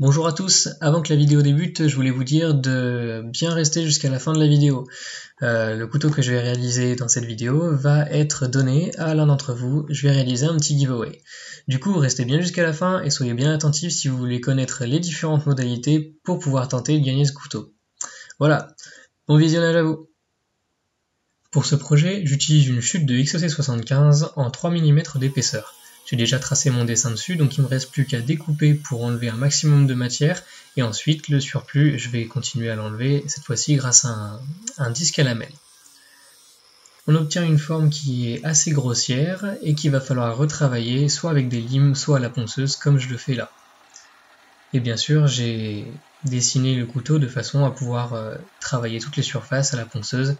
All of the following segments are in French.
Bonjour à tous, avant que la vidéo débute, je voulais vous dire de bien rester jusqu'à la fin de la vidéo. Le couteau que je vais réaliser dans cette vidéo va être donné à l'un d'entre vous, je vais réaliser un petit giveaway. Du coup, restez bien jusqu'à la fin et soyez bien attentifs si vous voulez connaître les différentes modalités pour pouvoir tenter de gagner ce couteau. Voilà, bon visionnage à vous. Pour ce projet, j'utilise une chute de XOC75 en 3 mm d'épaisseur. J'ai déjà tracé mon dessin dessus, donc il ne me reste plus qu'à découper pour enlever un maximum de matière, et ensuite le surplus, je vais continuer à l'enlever, cette fois-ci grâce à un disque à lamelles. On obtient une forme qui est assez grossière et qu'il va falloir retravailler soit avec des limes, soit à la ponceuse, comme je le fais là. Et bien sûr, j'ai dessiné le couteau de façon à pouvoir travailler toutes les surfaces à la ponceuse.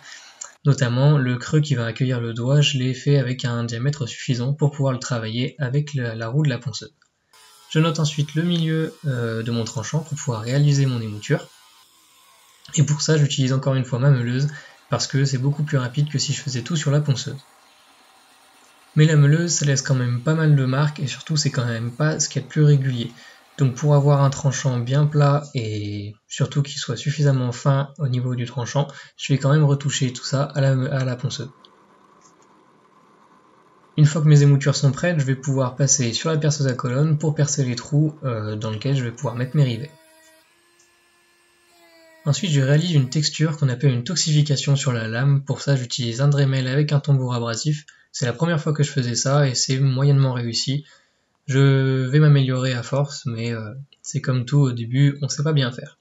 Notamment le creux qui va accueillir le doigt, je l'ai fait avec un diamètre suffisant pour pouvoir le travailler avec la roue de la ponceuse. Je note ensuite le milieu de mon tranchant pour pouvoir réaliser mon émouture. Et pour ça, j'utilise encore une fois ma meuleuse parce que c'est beaucoup plus rapide que si je faisais tout sur la ponceuse. Mais la meuleuse, ça laisse quand même pas mal de marques et surtout c'est quand même pas ce qu'il y a de plus régulier. Donc pour avoir un tranchant bien plat et surtout qu'il soit suffisamment fin au niveau du tranchant, je vais quand même retoucher tout ça à la ponceuse. Une fois que mes émoutures sont prêtes, je vais pouvoir passer sur la perceuse à colonne pour percer les trous dans lesquels je vais pouvoir mettre mes rivets. Ensuite, je réalise une texture qu'on appelle une toxification sur la lame. Pour ça, j'utilise un Dremel avec un tambour abrasif. C'est la première fois que je faisais ça et c'est moyennement réussi. Je vais m'améliorer à force, mais c'est comme tout au début, on sait pas bien faire.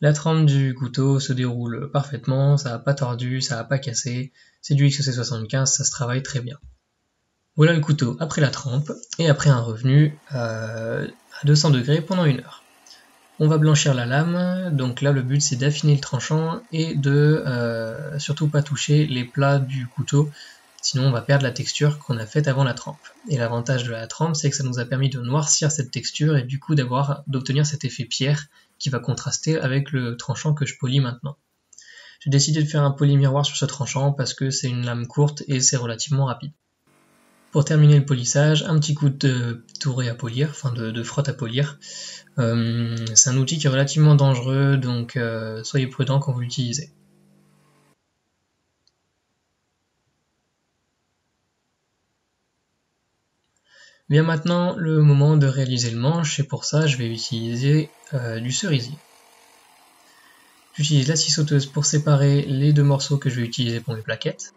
La trempe du couteau se déroule parfaitement, ça n'a pas tordu, ça n'a pas cassé, c'est du XOC75, ça se travaille très bien. Voilà le couteau après la trempe, et après un revenu à 200 degrés pendant 1 heure. On va blanchir la lame, donc là le but c'est d'affiner le tranchant et de surtout pas toucher les plats du couteau, sinon on va perdre la texture qu'on a faite avant la trempe. Et l'avantage de la trempe, c'est que ça nous a permis de noircir cette texture et du coup d'obtenir cet effet pierre qui va contraster avec le tranchant que je polis maintenant. J'ai décidé de faire un poli miroir sur ce tranchant parce que c'est une lame courte et c'est relativement rapide. Pour terminer le polissage, un petit coup de touré à polir, enfin de frotte à polir. C'est un outil qui est relativement dangereux, donc soyez prudents quand vous l'utilisez. Vient maintenant le moment de réaliser le manche et pour ça je vais utiliser du cerisier. J'utilise la scie sauteuse pour séparer les deux morceaux que je vais utiliser pour mes plaquettes.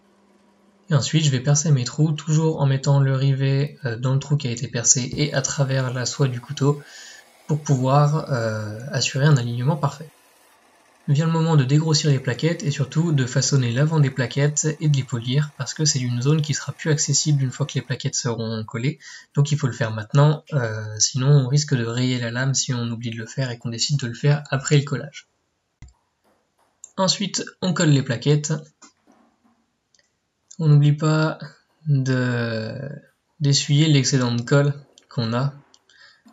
Et ensuite je vais percer mes trous, toujours en mettant le rivet dans le trou qui a été percé et à travers la soie du couteau pour pouvoir assurer un alignement parfait. Vient le moment de dégrossir les plaquettes et surtout de façonner l'avant des plaquettes et de les polir parce que c'est une zone qui sera plus accessible une fois que les plaquettes seront collées, donc il faut le faire maintenant, sinon on risque de rayer la lame si on oublie de le faire et qu'on décide de le faire après le collage. Ensuite on colle les plaquettes, on n'oublie pas d'essuyer l'excédent de colle qu'on a.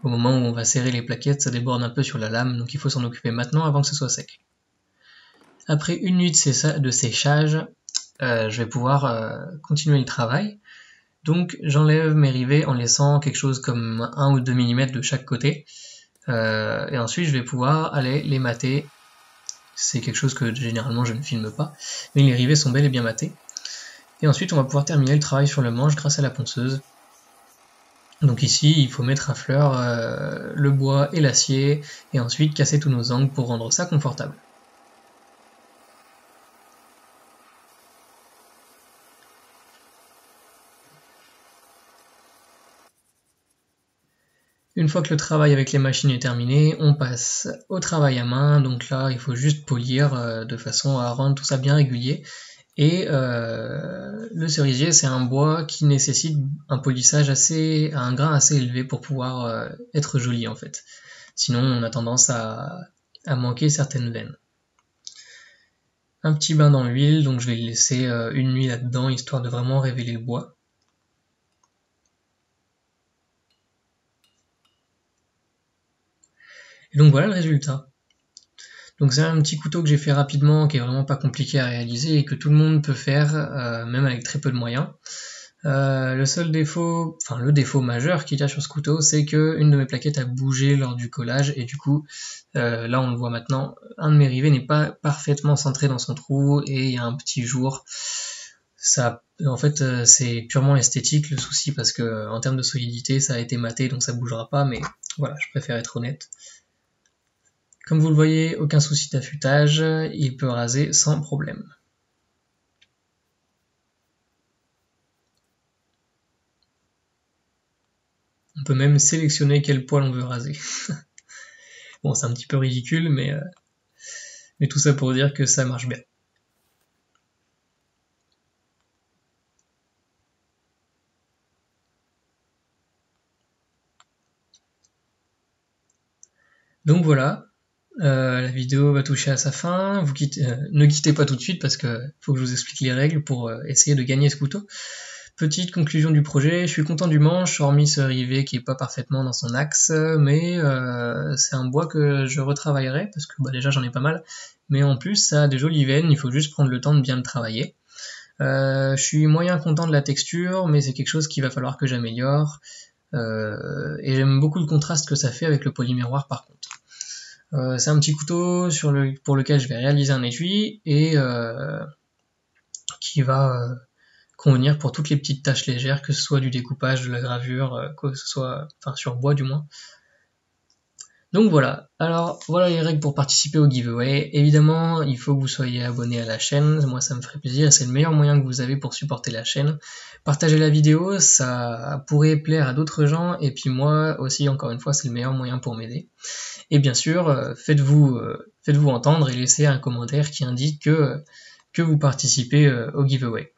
Au moment où on va serrer les plaquettes, ça déborde un peu sur la lame, donc il faut s'en occuper maintenant avant que ce soit sec. Après une nuit de séchage, je vais pouvoir continuer le travail. Donc j'enlève mes rivets en laissant quelque chose comme 1 ou 2 mm de chaque côté. Et ensuite je vais pouvoir aller les mater. C'est quelque chose que généralement je ne filme pas, mais les rivets sont bel et bien matés. Et ensuite on va pouvoir terminer le travail sur le manche grâce à la ponceuse. Donc ici il faut mettre à fleur le bois et l'acier, et ensuite casser tous nos angles pour rendre ça confortable. Une fois que le travail avec les machines est terminé, on passe au travail à main, donc là il faut juste polir de façon à rendre tout ça bien régulier. Et le cerisier c'est un bois qui nécessite un polissage à un grain assez élevé pour pouvoir être joli en fait. Sinon on a tendance à manquer certaines veines. Un petit bain dans l'huile, donc je vais laisser une nuit là-dedans histoire de vraiment révéler le bois. Et donc voilà le résultat. Donc c'est un petit couteau que j'ai fait rapidement, qui est vraiment pas compliqué à réaliser et que tout le monde peut faire, même avec très peu de moyens. Le seul défaut, enfin le défaut majeur qu'il y a sur ce couteau, c'est que une de mes plaquettes a bougé lors du collage et du coup, là on le voit maintenant, un de mes rivets n'est pas parfaitement centré dans son trou et il y a un petit jour. Ça, en fait, c'est purement esthétique le souci parce que en termes de solidité, ça a été maté donc ça bougera pas, mais voilà, je préfère être honnête. Comme vous le voyez, aucun souci d'affûtage, il peut raser sans problème. On peut même sélectionner quel poil on veut raser. Bon, c'est un petit peu ridicule, mais tout ça pour dire que ça marche bien. Donc voilà, la vidéo va toucher à sa fin. Ne quittez pas tout de suite parce que faut que je vous explique les règles pour essayer de gagner ce couteau. Petite conclusion du projet, je suis content du manche, hormis ce rivet qui est pas parfaitement dans son axe, mais c'est un bois que je retravaillerai, parce que déjà j'en ai pas mal, mais en plus ça a des jolies veines, il faut juste prendre le temps de bien le travailler. Je suis moyen content de la texture, mais c'est quelque chose qu'il va falloir que j'améliore, et j'aime beaucoup le contraste que ça fait avec le polymiroir par contre. C'est un petit couteau pour lequel je vais réaliser un étui, et qui va convenir pour toutes les petites tâches légères, que ce soit du découpage, de la gravure, que ce soit, enfin sur bois du moins. Donc voilà, alors voilà les règles pour participer au giveaway. Évidemment, il faut que vous soyez abonné à la chaîne, moi ça me ferait plaisir et c'est le meilleur moyen que vous avez pour supporter la chaîne. Partagez la vidéo, ça pourrait plaire à d'autres gens et puis moi aussi, encore une fois, c'est le meilleur moyen pour m'aider. Et bien sûr, faites-vous entendre et laissez un commentaire qui indique que vous participez au giveaway.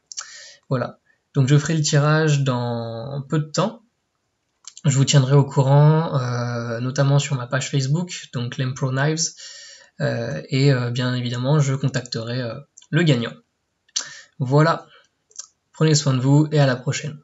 Voilà, donc je ferai le tirage dans peu de temps. Je vous tiendrai au courant, notamment sur ma page Facebook, donc Lempro Knives, et bien évidemment je contacterai le gagnant. Voilà, prenez soin de vous et à la prochaine.